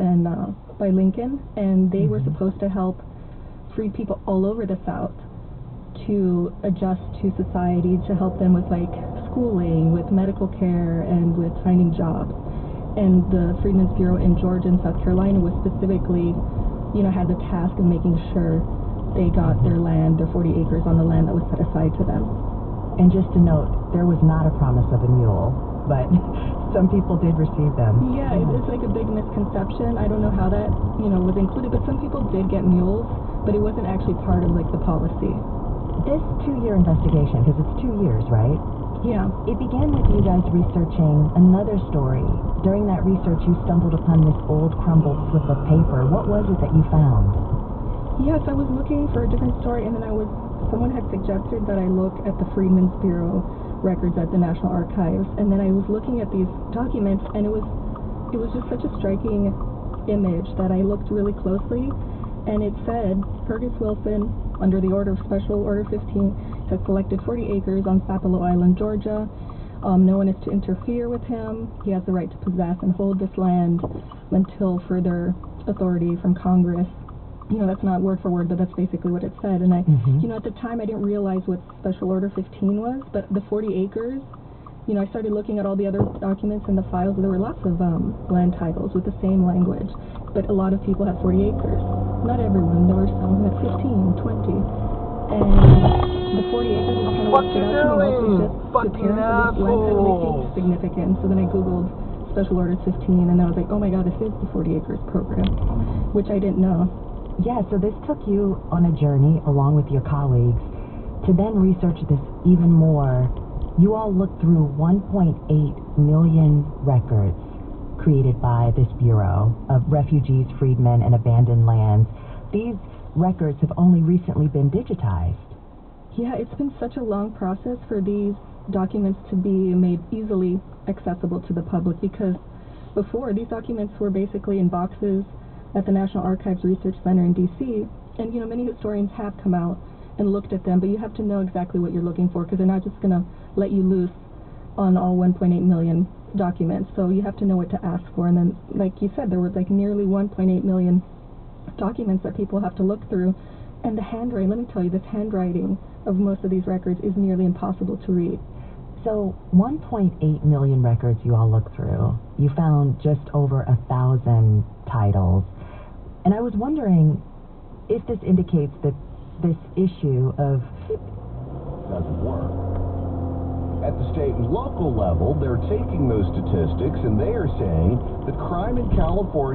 and by Lincoln, and they were supposed to help freed people all over the South to adjust to society, to help them with like schooling, with medical care, and with finding jobs. And the Freedmen's Bureau in Georgia and South Carolina was specifically, had the task of making sure they got their land, their 40 acres on the land that was set aside to them. And just to note, there was not a promise of a mule, but some people did receive them. Yeah, it's like a big misconception. I don't know how that, was included, but some people did get mules, but it wasn't actually part of like the policy. This 2-year investigation, because it's 2 years, right? Yeah. It began with you guys researching another story. During that research, you stumbled upon this old crumbled slip of paper. What was it that you found? Yes, I was looking for a different story, and then someone had suggested that I look at the Freedmen's Bureau records at the National Archives, and then I was looking at these documents, and it was just such a striking image that I looked really closely, and it said, Fergus Wilson, under the order of Special Order 15, has selected 40 acres on Sapelo Island, Georgia. No one is to interfere with him. He has the right to possess and hold this land until further authority from Congress. That's not word for word, but that's basically what it said. And I, at the time I didn't realize what Special Order 15 was, but the 40 acres, I started looking at all the other documents in the files. There were lots of land titles with the same language, but a lot of people had 40 acres. Not everyone. There were some who had 15, 20. And the 40 acres is kind of what stood out to me most, was just the appearance of this land that really seemed significant. So then I Googled Special Order 15, and I was like, oh my god, this is the 40 acres program, which I didn't know. Yeah, so this took you on a journey, along with your colleagues, to then research this even more. You all looked through 1.8 million records created by this Bureau of Refugees, Freedmen, and Abandoned Lands. These records have only recently been digitized. Yeah, it's been such a long process for these documents to be made easily accessible to the public, because before, these documents were basically in boxes at the National Archives Research Center in D.C., and many historians have come out and looked at them, but you have to know exactly what you're looking for, because they're not just going to let you loose on all 1.8 million documents, so you have to know what to ask for. And then, like you said, there were like nearly 1.8 million documents that people have to look through, and the handwriting, let me tell you, this handwriting of most of these records is nearly impossible to read. So 1.8 million records you all looked through. You found just over 1,000 titles. And I was wondering if this indicates that this issue of doesn't work. At the state and local level, they're taking those statistics and they are saying that crime in California